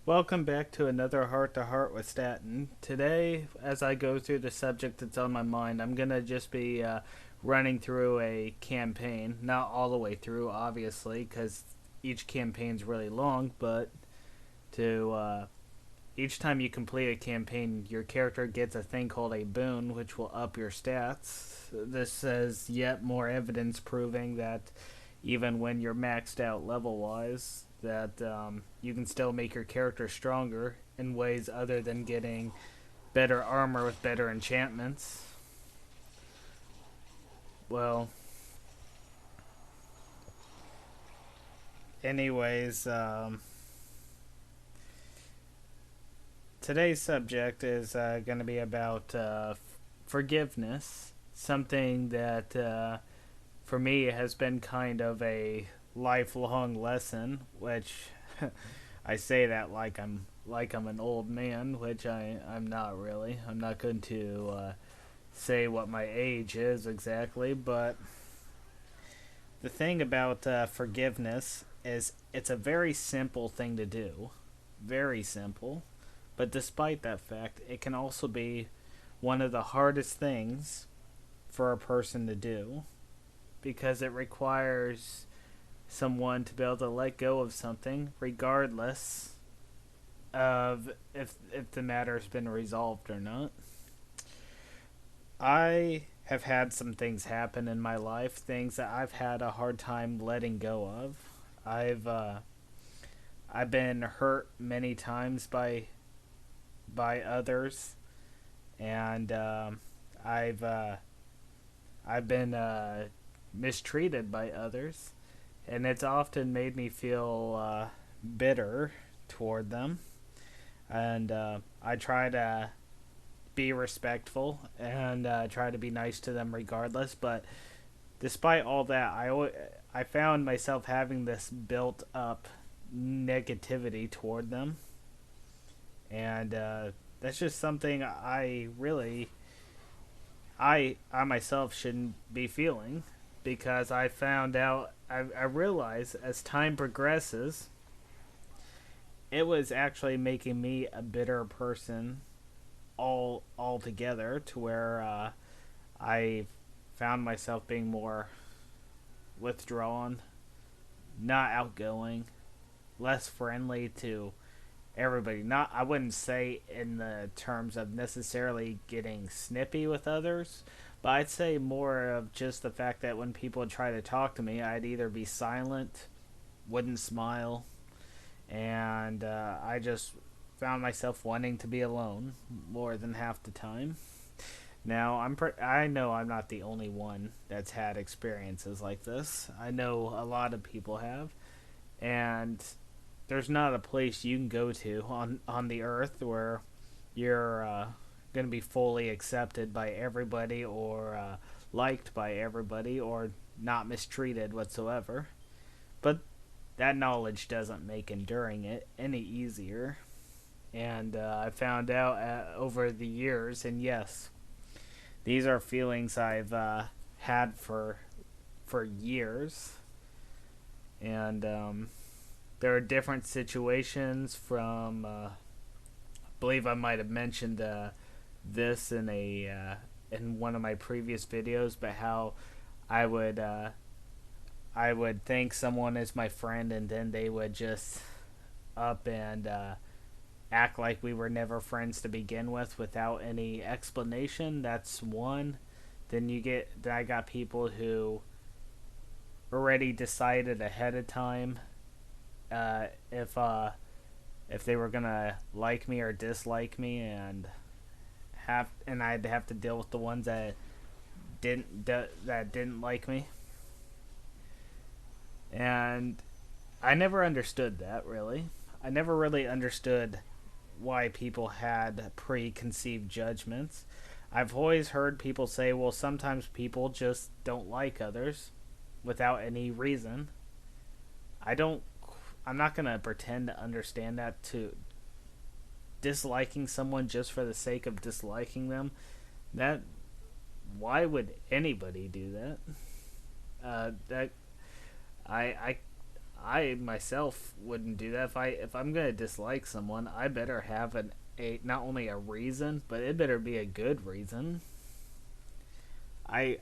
Welcome back to another Heart to Heart with Statton. Today, as I go through the subject that's on my mind, I'm going to just be running through a campaign. Not all the way through, obviously, because each campaign's really long, but to each time you complete a campaign, your character gets a thing called a boon, which will up your stats. This says yet more evidence proving that even when you're maxed out level wise, that you can still make your character stronger in ways other than getting better armor with better enchantments. Well, anyways, today's subject is going to be about forgiveness, something that for me has been kind of a lifelong lesson, which I say that like I'm an old man, which I'm not really. I'm not going to say what my age is exactly, but the thing about forgiveness is it's a very simple thing to do, very simple. But despite that fact, it can also be one of the hardest things for a person to do because it requires someone to be able to let go of something regardless of if the matter has been resolved or not. I have had some things happen in my life, things that I've had a hard time letting go of. I've uh, I've been hurt many times by others, and I've been mistreated by others, and it's often made me feel bitter toward them. And I try to be respectful and try to be nice to them regardless. But despite all that, I found myself having this built up negativity toward them, and that's just something I myself shouldn't be feeling because I realize as time progresses it was actually making me a bitter person altogether to where I found myself being more withdrawn, not outgoing, less friendly to everybody. Not I wouldn't say in the terms of necessarily getting snippy with others, but I'd say more of just the fact that when people would try to talk to me, I'd either be silent, wouldn't smile, and I just found myself wanting to be alone more than half the time. Now I know I'm not the only one that's had experiences like this. I know a lot of people have, and there's not a place you can go to on the earth where you're going to be fully accepted by everybody or liked by everybody or not mistreated whatsoever. But that knowledge doesn't make enduring it any easier. And I found out over the years, and yes, these are feelings I've had for years, and there are different situations from. I believe I might have mentioned this in one of my previous videos, but how I would uh, I would think someone is my friend, and then they would just up and act like we were never friends to begin with without any explanation. That's one. Then I got people who already decided ahead of time uh, if uh, if they were gonna like me or dislike me, and I'd have to deal with the ones that didn't like me, and I never understood that really. I never really understood why people had preconceived judgments. I've always heard people say, well, sometimes people just don't like others without any reason. I don't I'm not going to pretend to understand that to disliking someone just for the sake of disliking them. That why would anybody do that? That I I myself wouldn't do that. If I'm gonna dislike someone, I better have a not only a reason, but it better be a good reason. I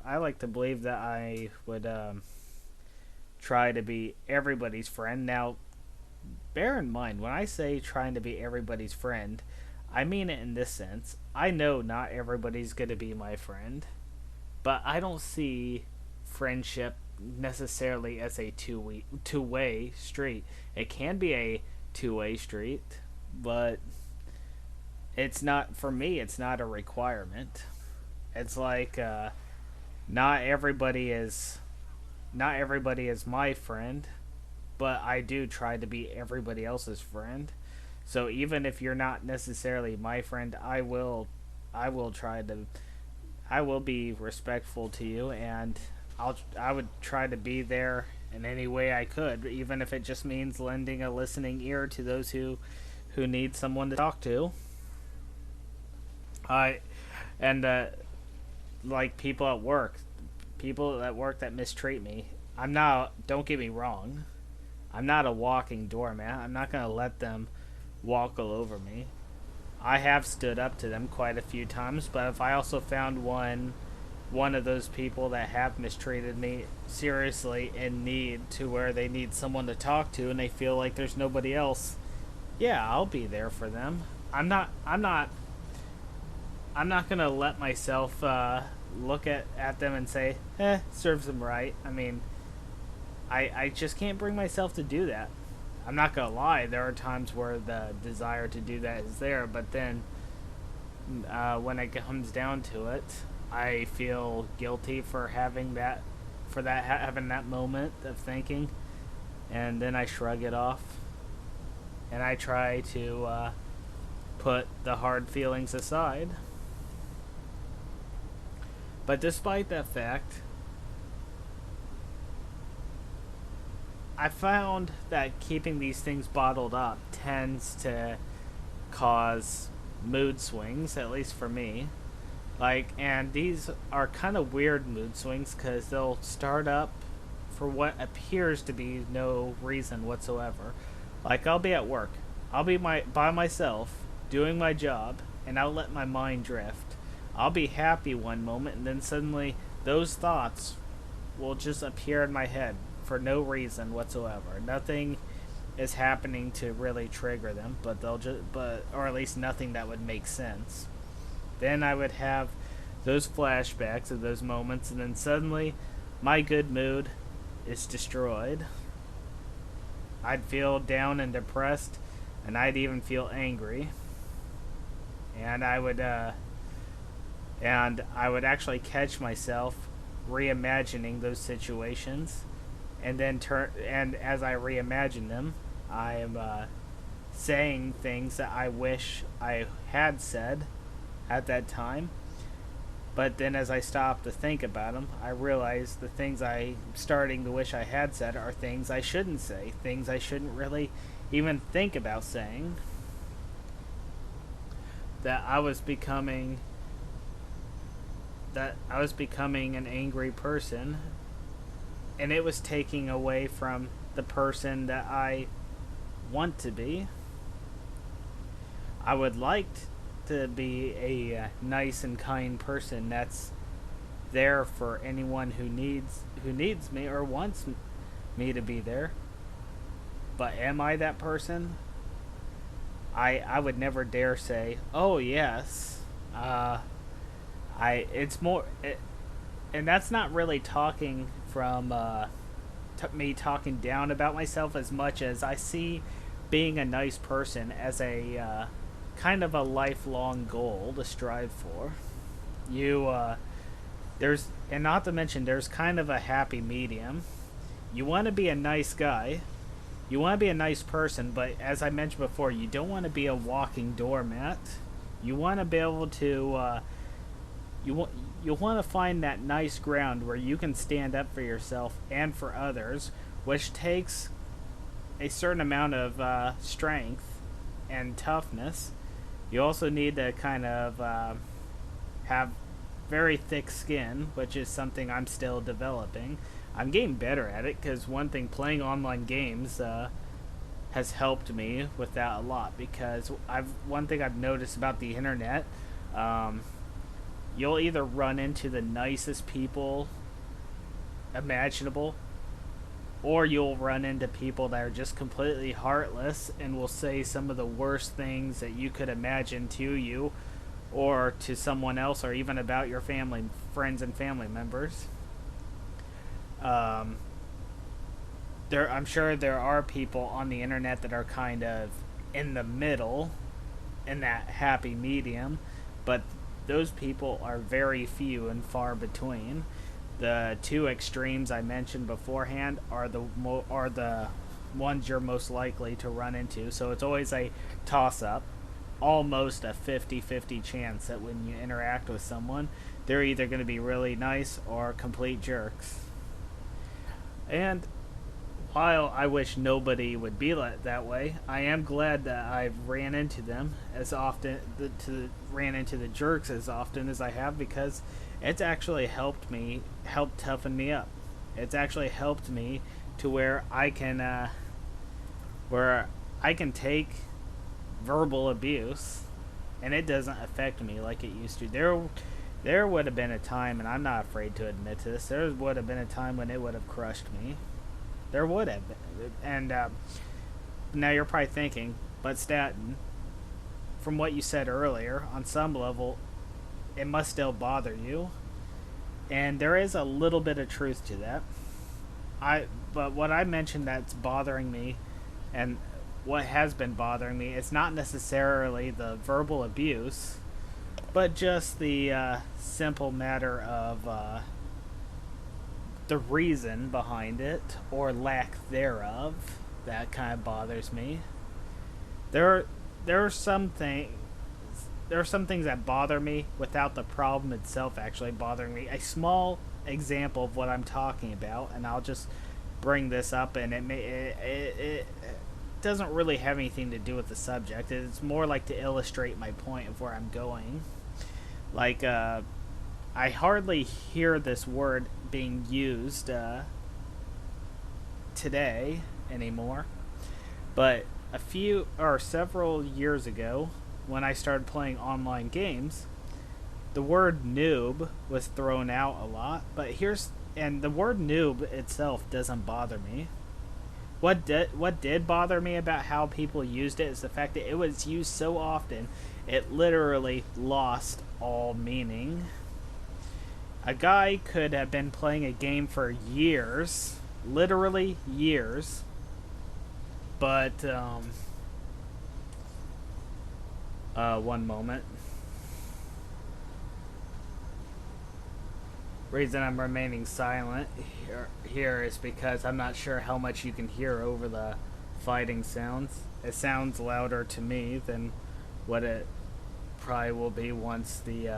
like to believe that I would try to be everybody's friend. Now, bear in mind when I say trying to be everybody's friend, I mean it in this sense. I know not everybody's gonna be my friend, but I don't see friendship necessarily as a two way street. It can be a two-way street, but it's not for me. It's not a requirement. It's like not everybody is not everybody is my friend, but I do try to be everybody else's friend. So even if you're not necessarily my friend, I will try to I will be respectful to you, and I would try to be there in any way I could, even if it just means lending a listening ear to those who need someone to talk to. I and like people at work that mistreat me. I'm not. Don't get me wrong. I'm not a walking doormat. I'm not gonna let them walk all over me. I have stood up to them quite a few times, but if I also found one of those people that have mistreated me seriously in need to where they need someone to talk to and they feel like there's nobody else, yeah, I'll be there for them. I'm not gonna let myself look at them and say, serves them right. I mean, I just can't bring myself to do that. I'm not gonna lie. There are times where the desire to do that is there, but then when it comes down to it, I feel guilty for having that moment of thinking, and then I shrug it off, and I try to put the hard feelings aside. But despite that fact, I found that keeping these things bottled up tends to cause mood swings, at least for me. And these are kind of weird mood swings because they'll start up for what appears to be no reason whatsoever. Like, I'll be at work, I'll be by myself doing my job, and I'll let my mind drift. I'll be happy one moment, and then suddenly those thoughts will just appear in my head for no reason whatsoever. Nothing is happening to really trigger them, but or at least nothing that would make sense. Then I would have those flashbacks of those moments, and then suddenly my good mood is destroyed. I'd feel down and depressed, and I'd even feel angry. And I would actually catch myself reimagining those situations, and then as I reimagine them, I am saying things that I wish I had said at that time. But then as I stop to think about them, I realize the things I'm starting to wish I had said are things I shouldn't say, things I shouldn't really even think about saying. That I was becoming an angry person, and it was taking away from the person that I want to be. I would like to be a nice and kind person that's there for anyone who needs me or wants me to be there. But am I that person? I would never dare say, "Oh yes." I it's more it, and that's not really talking from me talking down about myself as much as I see being a nice person as a kind of a lifelong goal to strive for. You there's and not to mention there's kind of a happy medium. You want to be a nice guy. You want to be a nice person, but as I mentioned before, you don't want to be a walking doormat. You want to be able to you want to find that nice ground where you can stand up for yourself and for others, which takes a certain amount of strength and toughness. You also need to kind of have very thick skin, which is something I'm still developing. I'm getting better at it because one thing, playing online games has helped me with that a lot. Because I've one thing I've noticed about the internet, um, you'll either run into the nicest people imaginable, or you'll run into people that are just completely heartless and will say some of the worst things that you could imagine to you or to someone else, or even about your family, friends, and family members. Um, I'm sure there are people on the internet that are kind of in the middle, in that happy medium, but those people are very few and far between. The two extremes I mentioned beforehand are the ones you're most likely to run into. So it's always a toss up, almost a 50-50 chance that when you interact with someone, they're either going to be really nice or complete jerks. And while I wish nobody would be that way, I am glad that I've ran into them as often, ran into the jerks as often as I have, because it's actually helped toughen me up. It's actually helped me to where I can take verbal abuse, and it doesn't affect me like it used to. There would have been a time, and I'm not afraid to admit this. There would have been a time when it would have crushed me. There would have been. And now you're probably thinking, but Statton, from what you said earlier, on some level, it must still bother you. And there is a little bit of truth to that. But what I mentioned that's bothering me, and what has been bothering me, it's not necessarily the verbal abuse, but just the simple matter of the reason behind it, or lack thereof, that kind of bothers me. There, there are some things. There are some things that bother me without the problem itself actually bothering me. A small example of what I'm talking about, and I'll just bring this up, and it doesn't really have anything to do with the subject. It's more like to illustrate my point of where I'm going. Like, I hardly hear this word being used today anymore, but several years ago, when I started playing online games, the word noob was thrown out a lot. And the word noob itself doesn't bother me. What did bother me about how people used it is the fact that it was used so often, it literally lost all meaning. A guy could have been playing a game for years, literally years, but one moment. Reason I'm remaining silent here is because I'm not sure how much you can hear over the fighting sounds. It sounds louder to me than what it probably will be once the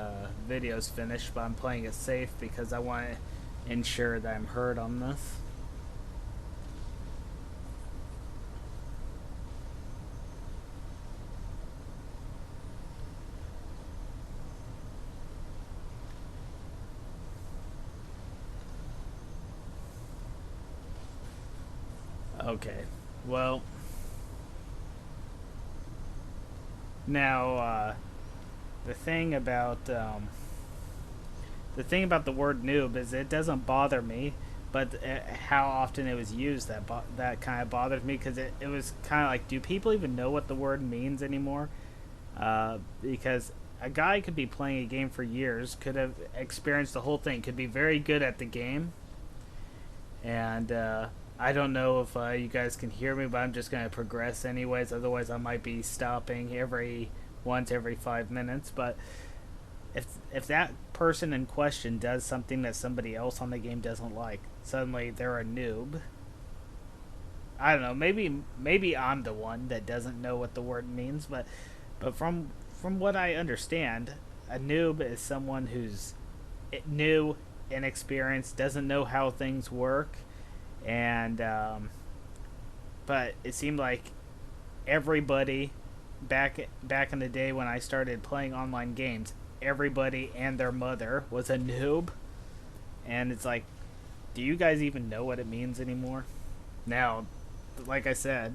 video's finished, but I'm playing it safe because I want to ensure that I'm heard on this. Okay, well, now the thing about the word noob is it doesn't bother me, but how often it was used that kind of bothers me, because it was kind of like, do people even know what the word means anymore? Because a guy could be playing a game for years, could have experienced the whole thing, could be very good at the game, and I don't know if you guys can hear me, but I'm just going to progress anyways. Otherwise, I might be stopping every 5 minutes. But if that person in question does something that somebody else on the game doesn't like, suddenly they're a noob. I don't know. Maybe I'm the one that doesn't know what the word means, but from what I understand, a noob is someone who's new, inexperienced, doesn't know how things work. And but it seemed like everybody back in the day when I started playing online games, everybody and their mother was a noob, and it's like, Do you guys even know what it means anymore? Now, like I said,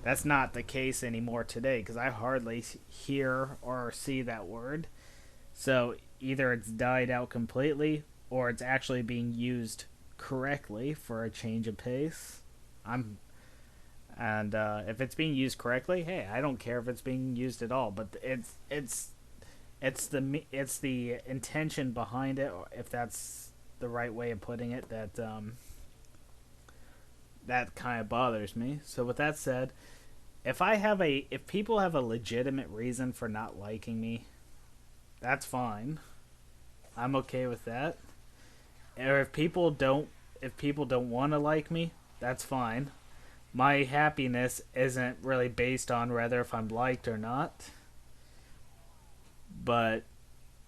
that's not the case anymore today because I hardly hear or see that word. So either it's died out completely or it's actually being used correctly for a change of pace. I'm and if it's being used correctly, hey, I don't care if it's being used at all. But it's the intention behind it, or if that's the right way of putting it, that kind of bothers me. So with that said, if people have a legitimate reason for not liking me, that's fine. I'm okay with that. Or if people don't want to like me, that's fine. My happiness isn't really based on whether if I'm liked or not, but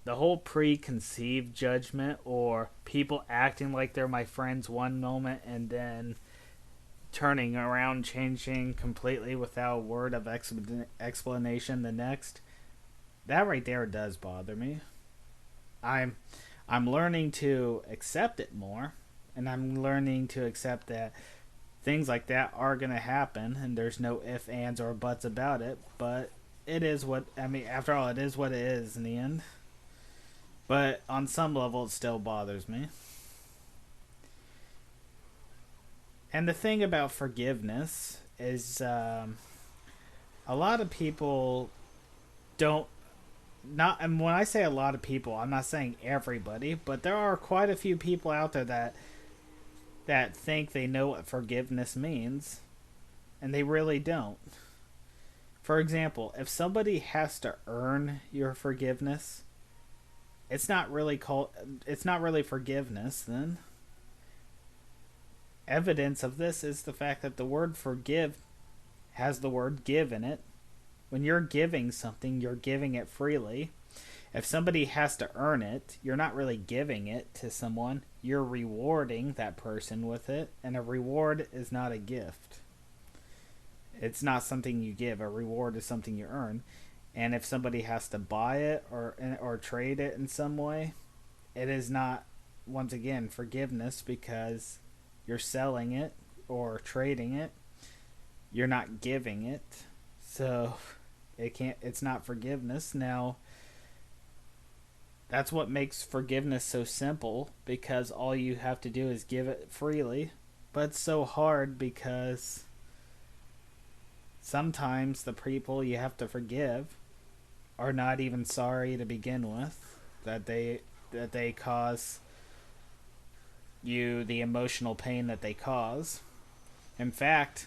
the whole preconceived judgment or people acting like they're my friends one moment and then turning around, changing completely without a word of explanation the next, that right there does bother me. I'm I'm learning to accept it more, and I'm learning to accept that things like that are gonna happen, and there's no ifs, ands, or buts about it. But it is what I mean. After all, it is what it is in the end. But on some level, it still bothers me. And the thing about forgiveness is, a lot of people don't not. And when I say a lot of people, I'm not saying everybody, but there are quite a few people out there that think they know what forgiveness means, and they really don't. For example, if somebody has to earn your forgiveness, it's not really forgiveness then. Evidence of this is the fact that the word forgive has the word give in it. When you're giving something, you're giving it freely. If somebody has to earn it, you're not really giving it to someone. You're rewarding that person with it, and a reward is not a gift. It's not something you give. A reward is something you earn. And if somebody has to buy it or trade it in some way, it is not, once again, forgiveness, because you're selling it or trading it. You're not giving it. So it's not forgiveness. Now, that's what makes forgiveness so simple, because all you have to do is give it freely. But it's so hard because sometimes the people you have to forgive are not even sorry to begin with, that they cause you the emotional pain that they cause. In fact,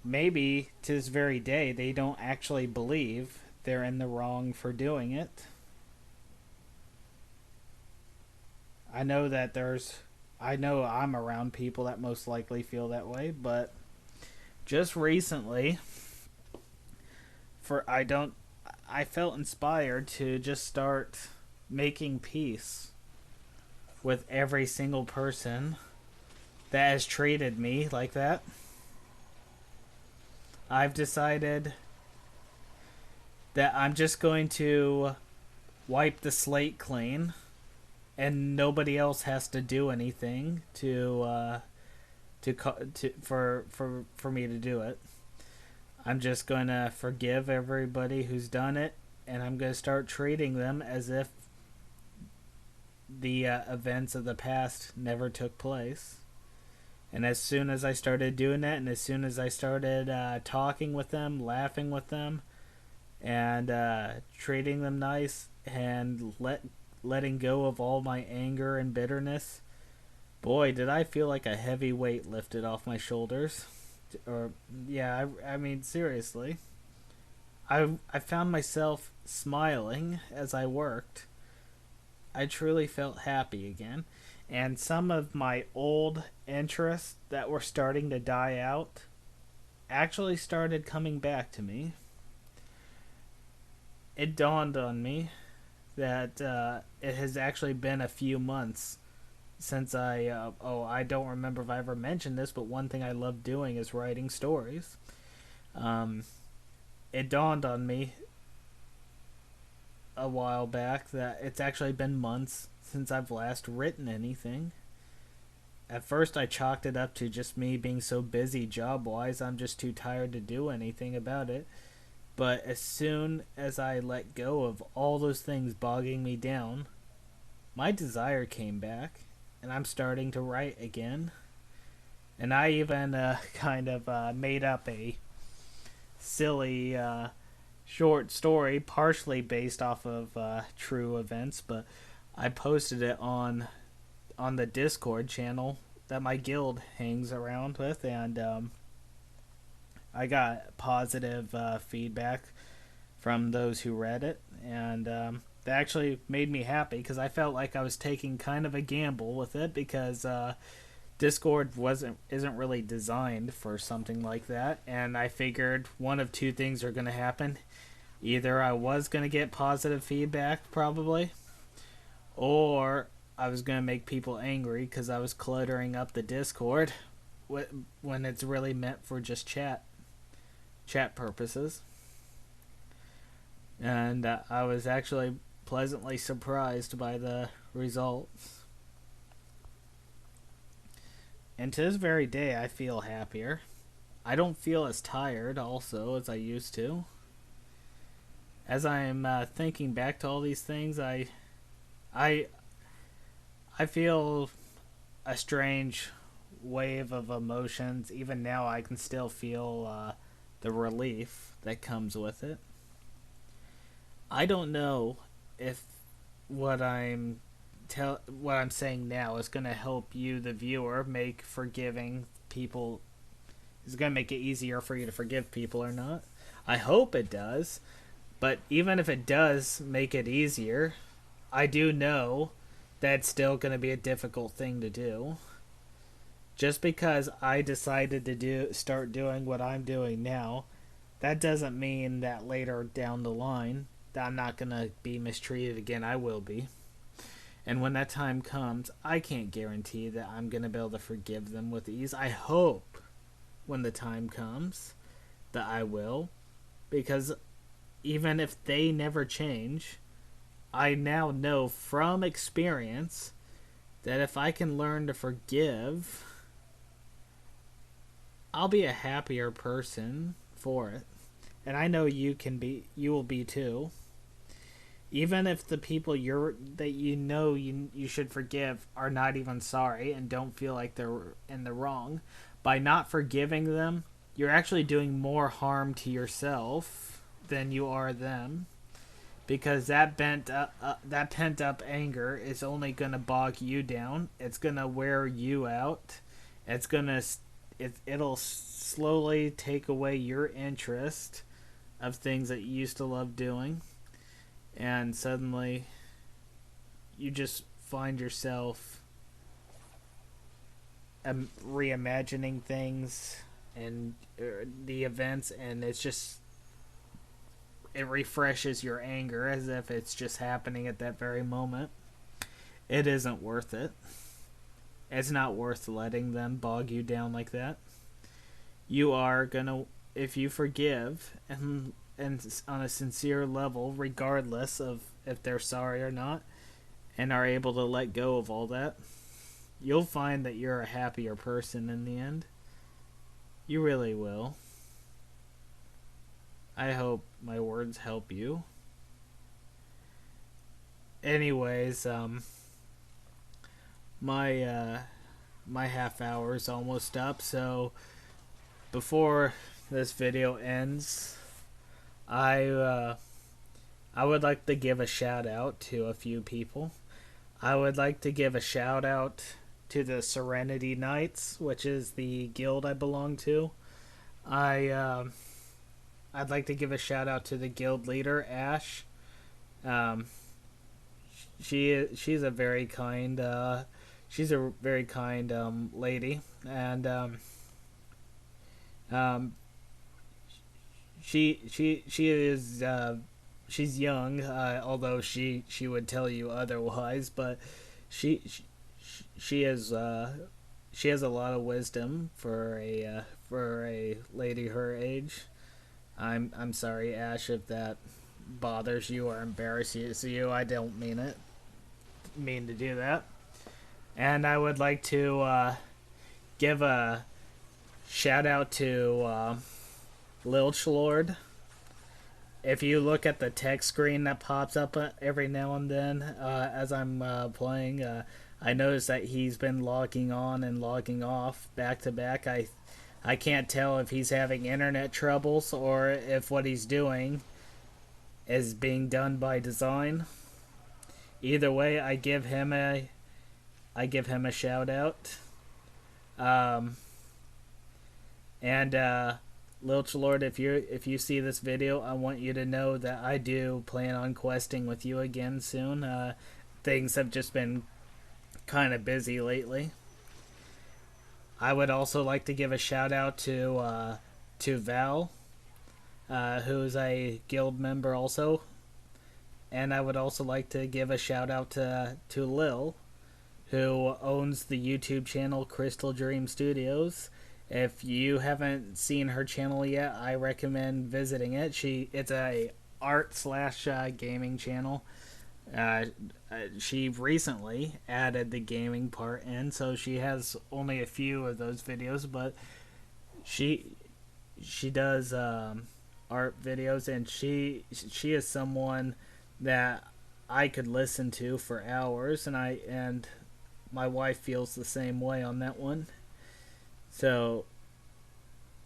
maybe to this very day they don't actually believe they're in the wrong for doing it. I know that I know I'm around people that most likely feel that way, but just recently, for I felt inspired to just start making peace with every single person that has treated me like that. I've decided that I'm just going to wipe the slate clean, and nobody else has to do anything for me to do it. I'm just going to forgive everybody who's done it, and I'm going to start treating them as if the events of the past never took place. And as soon as I started doing that, and as soon as I started talking with them, laughing with them, and treating them nice, and letting go of all my anger and bitterness, boy, did I feel like a heavy weight lifted off my shoulders. Or yeah, I mean seriously, I found myself smiling as I worked. I truly felt happy again, and some of my old interests that were starting to die out actually started coming back to me. It dawned on me that it has actually been a few months since I don't remember if I ever mentioned this, but one thing I love doing is writing stories. Um, it dawned on me a while back that it's actually been months since I've last written anything. At first, I chalked it up to just me being so busy job wise, I'm just too tired to do anything about it. But as soon as I let go of all those things bogging me down, my desire came back, and I'm starting to write again. And I even kind of made up a silly short story, partially based off of true events, but I posted it on the Discord channel that my guild hangs around with, and I got positive feedback from those who read it, and that actually made me happy because I felt like I was taking kind of a gamble with it because Discord isn't really designed for something like that, and I figured one of two things are going to happen. Either I was going to get positive feedback, probably, or I was going to make people angry because I was cluttering up the Discord when it's really meant for just chat purposes. And I was actually pleasantly surprised by the results. And to this very day, I feel happier. I don't feel as tired, also, as I used to. As I'm thinking back to all these things, I, I feel a strange wave of emotions. Even now, I can still feel the relief that comes with it. I don't know if what what I'm saying now is going to help you, the viewer, make forgiving people. Is going to make it easier for you to forgive people or not. I hope it does, but even if it does make it easier, I do know that's still going to be a difficult thing to do. Just because I decided to start doing what I'm doing now, that doesn't mean that later down the line that I'm not going to be mistreated again. I will be. And when that time comes, I can't guarantee that I'm going to be able to forgive them with ease. I hope when the time comes that I will, because even if they never change, I now know from experience that if I can learn to forgive, I'll be a happier person for it. And I know you will be too. Even if the people you should forgive are not even sorry and don't feel like they're in the wrong, by not forgiving them, you're actually doing more harm to yourself than you are them, because that pent up anger is only gonna bog you down. It's gonna wear you out. It'll slowly take away your interest of things that you used to love doing, and suddenly you just find yourself reimagining things and the events, and it refreshes your anger as if it's just happening at that very moment. It isn't worth it. It's not worth letting them bog you down like that. You are gonna, if you forgive and on a sincere level, regardless of if they're sorry or not, and are able to let go of all that, you'll find that you're a happier person in the end. You really will. I hope my words help you. Anyways, my half hour is almost up, so before this video ends, I would like to give a shout out to a few people. I would like to give a shout out to the Serenity Knights, which is the guild I belong to. I'd like to give a shout out to the guild leader, Ash. Um, she's a very kind lady, and um, she is she's young, although she would tell you otherwise, but she she, she has a lot of wisdom for a lady her age. I'm sorry, Ash, if that bothers you or embarrasses you. I don't mean to do that. And I would like to give a shout out to Lilch Lord. If you look at the text screen that pops up every now and then as I'm playing, I notice that he's been logging on and logging off back to back. I can't tell if he's having internet troubles or if what he's doing is being done by design. Either way, I give him a shout out. Um, and Lilch Lord, if you see this video, I want you to know that I do plan on questing with you again soon. Things have just been kind of busy lately. I would also like to give a shout out to Val, who's a guild member also, and I would also like to give a shout out to Lil, who owns the YouTube channel Crystal Dream Studios. If you haven't seen her channel yet, I recommend visiting it. It's a art slash gaming channel. She recently added the gaming part in, so she has only a few of those videos, but she does art videos, and she is someone that I could listen to for hours, and my wife feels the same way on that one. So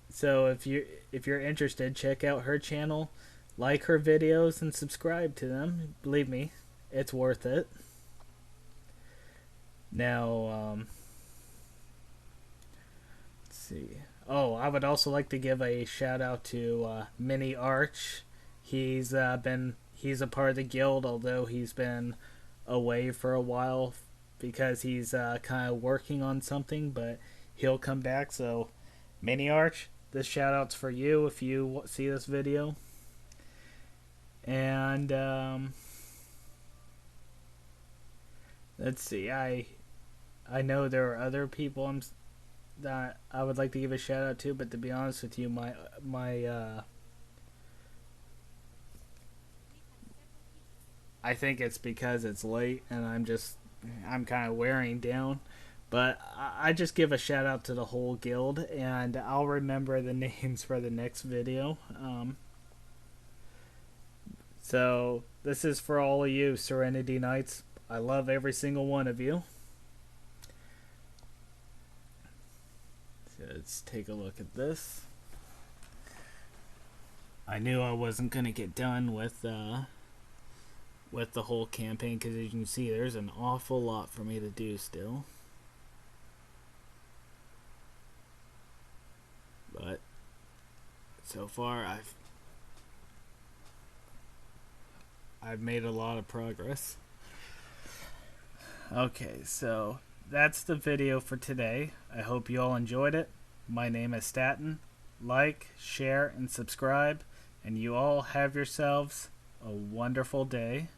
if you're interested, check out her channel, like her videos, and subscribe to them. Believe me, it's worth it. Now, let's see. Oh, I would also like to give a shout out to Mini Arch. He's a part of the guild, although he's been away for a while because he's kind of working on something, but he'll come back. So, Mini Arch, this shout out's for you if you see this video. And let's see. I know there are other people that I would like to give a shout out to, but to be honest with you, my I think it's because it's late and I'm kind of wearing down. But I just give a shout out to the whole guild, and I'll remember the names for the next video. So this is for all of you Serenity Knights. I love every single one of you. So let's take a look at this. I knew I wasn't gonna get done with the whole campaign, because as you can see, there's an awful lot for me to do still. But so far I've made a lot of progress. Okay, so that's the video for today. I hope you all enjoyed it. My name is Statton. Like, share, and subscribe, and you all have yourselves a wonderful day.